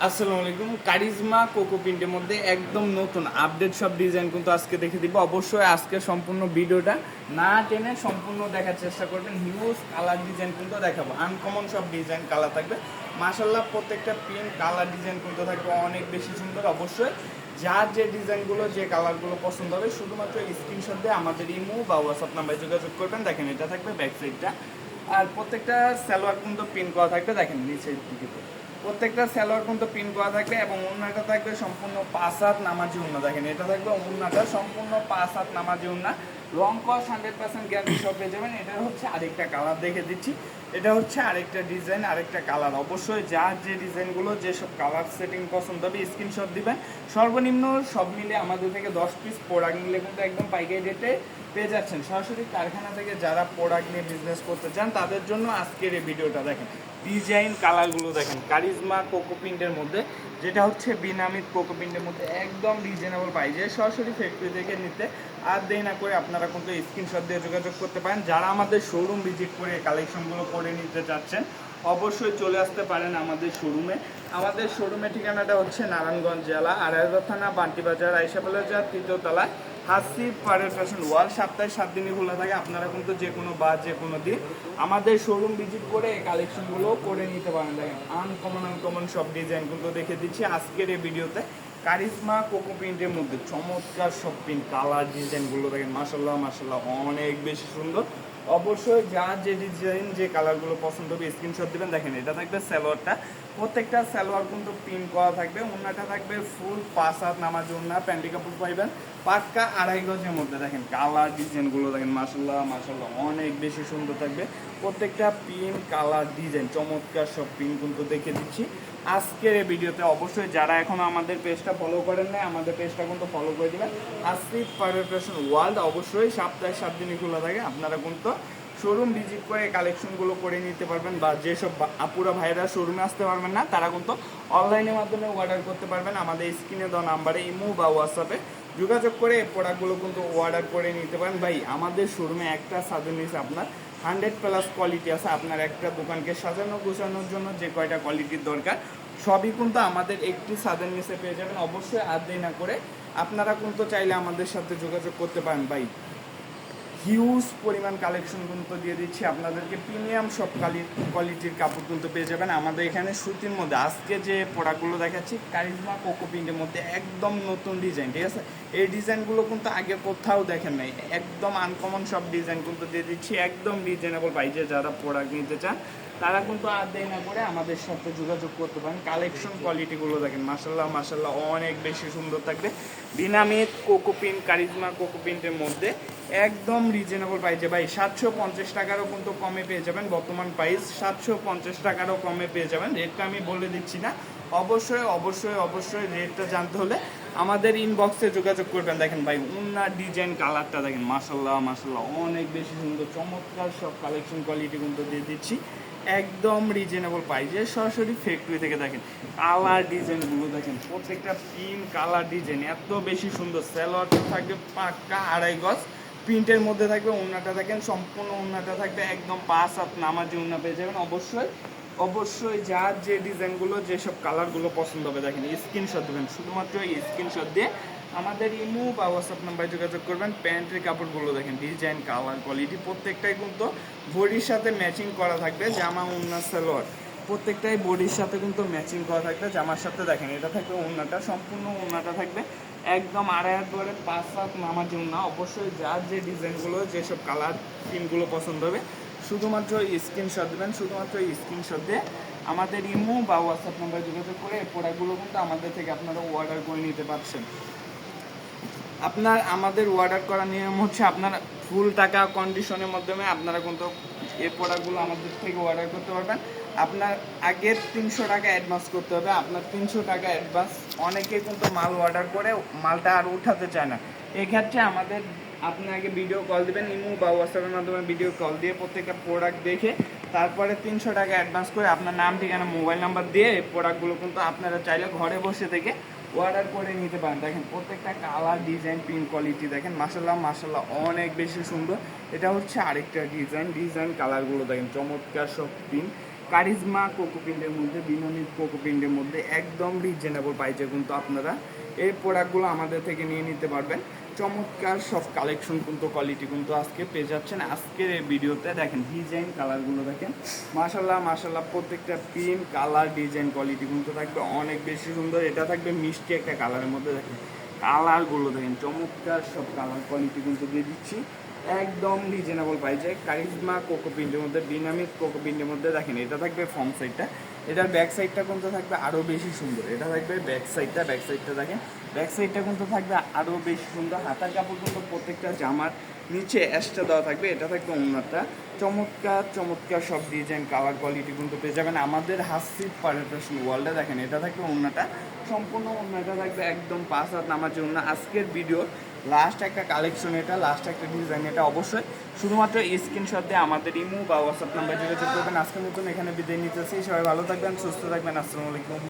আসসালামু আলাইকুম। Charisma cocoa প্রিন্টের মধ্যে একদম নতুন আপডেট সব ডিজাইন কিন্তু আজকে দেখে দিব। অবশ্যই আজকে সম্পূর্ণ ভিডিওটা না টেনে সম্পূর্ণ দেখার চেষ্টা করবেন। হিউজ কালার ডিজাইন কিন্তু দেখাবো, আনকমন সব ডিজাইন কালার থাকবে। মাশাআল্লাহ প্রত্যেকটা প্রিন্ট কালার ডিজাইন কিন্তু থাকবে অনেক বেশি সুন্দর। অবশ্যই যার যে ডিজাইনগুলো যে কালারগুলো পছন্দ হবে শুধুমাত্র স্ক্রিনশট দিয়ে আমাদের ইমো বা হোয়াটসঅ্যাপ নাম্বারে যোগাযোগ করবেন। দেখেন এটা থাকবে ব্যাক সাইডটা, আর প্রত্যেকটা সালোয়ার কিন্তু প্রিন্ট করা থাকবে। দেখেন নিচের দিকে প্রত্যেকটা সালোয়ার কিন্তু প্রিন্ট করা থাকবে এবং ওড়নাটা থাকবে সম্পূর্ণ 5 হাত নামাজি ওড়না। দেখেন এটা থাকবে ওড়নাটা সম্পূর্ণ 5 হাত নামাজি ওড়না, রং কস 100% গ্যারান্টি সব পেয়ে যাবেন। এটা হচ্ছে আরেকটা কালার দেখে দিচ্ছি, এটা হচ্ছে আরেকটা ডিজাইন আরেকটা কালার। অবশ্যই যার যে ডিজাইনগুলো যেসব কালার সেটিং পছন্দ হবে স্ক্রিনশট দিবেন। সর্বনিম্ন সব মিলে আমাদের থেকে 10 পিস প্রোডাক্ট নিলে কিন্তু একদম পাইকারি রেটে পেয়ে যাচ্ছেন। সরাসরি কারখানা থেকে যারা প্রোডাক্ট নিয়ে বিজনেস করতে চান তাদের জন্য আজকের এই ভিডিওটা দেখেন। ডিজাইন কালারগুলো দেখেন কারিজমা কোকো প্রিন্টের মধ্যে, যেটা হচ্ছে বিনামিত কোকো প্রিন্টের মধ্যে একদম রিজনেবল প্রাইসে সরাসরি ফ্যাক্টরি থেকে নিতে আর দেরি না করে আপনারা কিন্তু স্ক্রিনশট দিয়ে যোগাযোগ করতে পারেন। যারা আমাদের শোরুম ভিজিট করে কালেকশনগুলো করে নিতে চাচ্ছেন অবশ্যই চলে আসতে পারেন আমাদের শোরুমে। আমাদের শোরুমের ঠিকানাটা হচ্ছে নারায়ণগঞ্জ জেলা আড়াইহাজার থানা বান্টি বাজার আইসাপালাজার 3য় তলায় হাসিব পারের ফ্যাশন ওয়াল। সপ্তাহে 7 দিনই খোলা থাকে। আপনারা কিন্তু যে কোনো বা যে কোনো দিন আমাদের শোরুম ভিজিট করে এই কালেকশনগুলো করে নিতে পারেন। দেখেন আনকমন সব ডিজাইন কিন্তু দেখে দিচ্ছি আজকের এই ভিডিওতে। কারিজমা কোকো প্রিন্টের মধ্যে চমৎকার সব প্রিন্ট কালার ডিজাইনগুলো দেখেন মাশাআল্লাহ অনেক বেশি সুন্দর। অবশ্যই যার যে ডিজাইন যে কালারগুলো পছন্দ হবে স্ক্রিনশট দিবেন। দেখেন এটা থাকবে সালোয়ারটা, প্রত্যেকটা সালোয়ার কিন্তু প্রিন্ট করা থাকবে। ওড়নাটা থাকবে ফুল 5 হাত নামাজি ওড়না, প্যান্টি কাপড় পাইবেন পাক্কা 2.5 গজের মধ্যে। দেখেন কালার ডিজাইনগুলো দেখেন মাশাআল্লাহ অনেক বেশি সুন্দর থাকবে। প্রত্যেকটা প্রিন্ট কালার ডিজাইন চমৎকার সব প্রিন্ট কিন্তু দেখে দিচ্ছি আজকের এই ভিডিওতে। অবশ্যই যারা এখনো আমাদের পেজটা ফলো করেন নাই আমাদের পেজটা কিন্তু ফলো করে দেবেন। আসিফ পারভেজ ফ্যাশন ওয়ার্ল্ড অবশ্যই সপ্তাহে 7 দিনই খোলা থাকে। আপনারা কিন্তু শোরুম ভিজিট করে কালেকশনগুলো করে নিতে পারবেন, বা যেসব আপুরা ভাইরা শোরুমে আসতে পারবেন না তারা কিন্তু অনলাইনের মাধ্যমে অর্ডার করতে পারবেন। আমাদের স্ক্রিনে দেওয়া নাম্বারে ইমো বা হোয়াটসঅ্যাপে যোগাযোগ করে এই প্রোডাক্টগুলো কিন্তু অর্ডার করে নিতে পারেন। ভাই আমাদের শোরুমে একটা সাজানো নিচে আপনার 100+ কোয়ালিটি আছে। আপনার একটা দোকানকে সাজানো গোছানোর জন্য যে কয়টা কোয়ালিটির দরকার সবই কিন্তু আমাদের একটি ছাদের নিচে পেয়ে যাবেন। অবশ্যই আর দেরি না করে আপনারা কিন্তু চাইলে আমাদের সাথে যোগাযোগ করতে পারেন। ভাই হিউজ পরিমাণ কালেকশন কিন্তু দিয়ে দিচ্ছি আপনাদেরকে। প্রিমিয়াম সব কোয়ালিটির কাপড় কিন্তু পেয়ে যাবেন আমাদের এখানে সুতির মধ্যে। আজকে যে প্রোডাক্টগুলো দেখাচ্ছি কারিজমা কোকো প্রিন্টের মধ্যে একদম নতুন ডিজাইন, ঠিক আছে? এই ডিজাইনগুলো কিন্তু আগে কোথাও দেখেন নাই, একদম আনকমন সব ডিজাইন কিন্তু দিয়ে দিচ্ছি একদম রিজনেবল প্রাইসে। যারা প্রোডাক্ট নিতে চান তারা কিন্তু আর দেরি না করে আমাদের সাথে যোগাযোগ করতে পারেন। কালেকশন কোয়ালিটিগুলো দেখেন মাশাআল্লাহ অনেক বেশি সুন্দর থাকবে। বিনামিত কোকো প্রিন্ট কারিজমা কোকো প্রিন্টের মধ্যে একদম রিজনেবল প্রাইসে। ভাই 750 টাকারও কিন্তু কমে পেয়ে যাবেন। বর্তমান প্রাইস 750 টাকারও কমে পেয়ে যাবেন। রেটটা আমি বলে দিচ্ছি না, অবশ্যই রেটটা জানতে হলে আমাদের ইনবক্সে যোগাযোগ করবেন। দেখেন ভাই ওনার ডিজাইন কালারটা দেখেন মাশাআল্লাহ অনেক বেশি সুন্দর চমৎকার সব কালেকশন কোয়ালিটি কিন্তু দিয়ে দিচ্ছি একদম রিজনেবল প্রাইসে সরাসরি ফ্যাক্টরি থেকে। দেখেন কালার ডিজাইনগুলো দেখেন, প্রত্যেকটা প্রিন্ট কালার ডিজাইন এত বেশি সুন্দর। সালোয়ারটা থাকবে পাক্কা 2.5 গজ প্রিন্টের মধ্যে থাকবে। ওড়নাটা দেখেন সম্পূর্ণ ওড়নাটা থাকবে একদম 5 হাত নামাজি ওড়না পেয়ে যাবেন। অবশ্যই যার যে ডিজাইনগুলো যেসব কালারগুলো পছন্দ হবে দেখেন স্ক্রিনশট দেবেন। শুধুমাত্র স্ক্রিনশট দিয়ে আমাদের ইমো বা হোয়াটসঅ্যাপ নাম্বারে যোগাযোগ করবেন। প্যান্টের কাপড়গুলো দেখেন ডিজাইন কালার কোয়ালিটি প্রত্যেকটাই কিন্তু বডির সাথে ম্যাচিং করা থাকবে। জামা ওড়না সালোয়ার প্রত্যেকটাই বডির সাথে কিন্তু ম্যাচিং করা থাকবে জামার সাথে। দেখেন এটা থাকবে ওড়নাটা, সম্পূর্ণ ওড়নাটা থাকবে একদম 2.5 হাত ধরে 5 হাত নামাজি ওড়না। অবশ্যই যার যে ডিজাইনগুলো যেসব কালার প্রিন্টগুলো পছন্দ হবে শুধুমাত্র স্ক্রিনশট দেবেন। শুধুমাত্র স্ক্রিনশট দিয়ে আমাদের ইমো বা হোয়াটসঅ্যাপ নাম্বারে যোগাযোগ করে এই প্রোডাক্টগুলো কিন্তু আমাদের থেকে আপনারা অর্ডার করে নিতে পারছেন। আমাদের অর্ডার করার নিয়ম হচ্ছে আপনার ফুল টাকা কন্ডিশনের মাধ্যমে আপনারা কিন্তু এই প্রোডাক্টগুলো আমাদের থেকে অর্ডার করতে পারবেন। আপনার আগের 300 টাকা অ্যাডভান্স করতে হবে। আপনার 300 টাকা অ্যাডভান্স, অনেকে কিন্তু মাল অর্ডার করে মালটা আর উঠাতে চায় না। এক্ষেত্রে আপনি আগে ভিডিও কল দেবেন, ইমো বা হোয়াটসঅ্যাপের মাধ্যমে ভিডিও কল দিয়ে প্রত্যেকটা প্রোডাক্ট দেখে তারপরে 300 টাকা অ্যাডভান্স করে আপনার নাম ঠিকানা মোবাইল নাম্বার দিয়ে এই প্রোডাক্টগুলো কিন্তু আপনারা চাইলে ঘরে বসে থেকে অর্ডার করে নিতে পারেন। দেখেন প্রত্যেকটা কালার ডিজাইন প্রিন্ট কোয়ালিটি দেখেন মাশাআল্লাহ অনেক বেশি সুন্দর। এটা হচ্ছে আরেকটা ডিজাইন কালারগুলো দেখেন চমৎকার সব প্রিন্ট কারিজমা কোকো প্রিন্টের মধ্যে, বিনোনিক কোকো প্রিন্টের মধ্যে একদম রিজনেবল প্রাইসে কিন্তু আপনারা এই প্রোডাক্টগুলো আমাদের থেকে নিয়ে নিতে পারবেন। চমৎকার সব কালেকশন কিন্তু কোয়ালিটি কিন্তু আজকে পেয়ে যাচ্ছেন আজকের এই ভিডিওতে। দেখেন ডিজাইন কালারগুলো দেখেন, মাশাল্লাহ মাশাল্লাহ, প্রত্যেকটা প্রিন্ট কালার ডিজাইন কোয়ালিটি কিন্তু থাকবে অনেক বেশি সুন্দর। এটা থাকবে মিষ্টি একটা কালারের মধ্যে, দেখেন কালারগুলো দেখেন চমৎকার সব কালার কোয়ালিটি কিন্তু দিয়ে দিচ্ছি একদম রিজনেবল প্রাইসে। কারিজমা কোকো প্রিন্টের মধ্যে, ডিনামিক কোকো প্রিন্টের মধ্যে দেখেন এটা থাকবে ফ্রন্ট সাইডটা, এটার ব্যাক সাইডটা কিন্তু থাকবে আরও বেশি সুন্দর। এটা থাকবে ব্যাক সাইডটা দেখেন ব্যাক সাইডটা কিন্তু থাকবে আরও বেশি সুন্দর। হাতার কাপড় কিন্তু প্রত্যেকটা জামার নিচে এক্সট্রা দেওয়া থাকবে। এটা থাকবে ওড়নাটা, চমৎকার চমৎকার সব ডিজাইন কালার কোয়ালিটি কিন্তু পেয়ে যাবেন আমাদের হাসিব পারভেজ ফ্যাশন ওয়ার্ল্ডে। দেখেন এটা থাকবে ওড়নাটা, সম্পূর্ণ ওড়নাটা থাকবে একদম 5 হাত নামার ওড়না। আজকের ভিডিওর লাস্ট একটা কালেকশন, এটা লাস্ট একটা ডিজাইন, এটা অবশ্যই শুধুমাত্র স্ক্রিনশট দিয়ে আমাদের ইমো বা হোয়াটসঅ্যাপ নাম্বার যোগাযোগ করবেন। আজকের মতন এখানে বিদায় নিতেছি, সবাই ভালো থাকবেন, সুস্থ থাকবেন, আসসালামু আলাইকুম।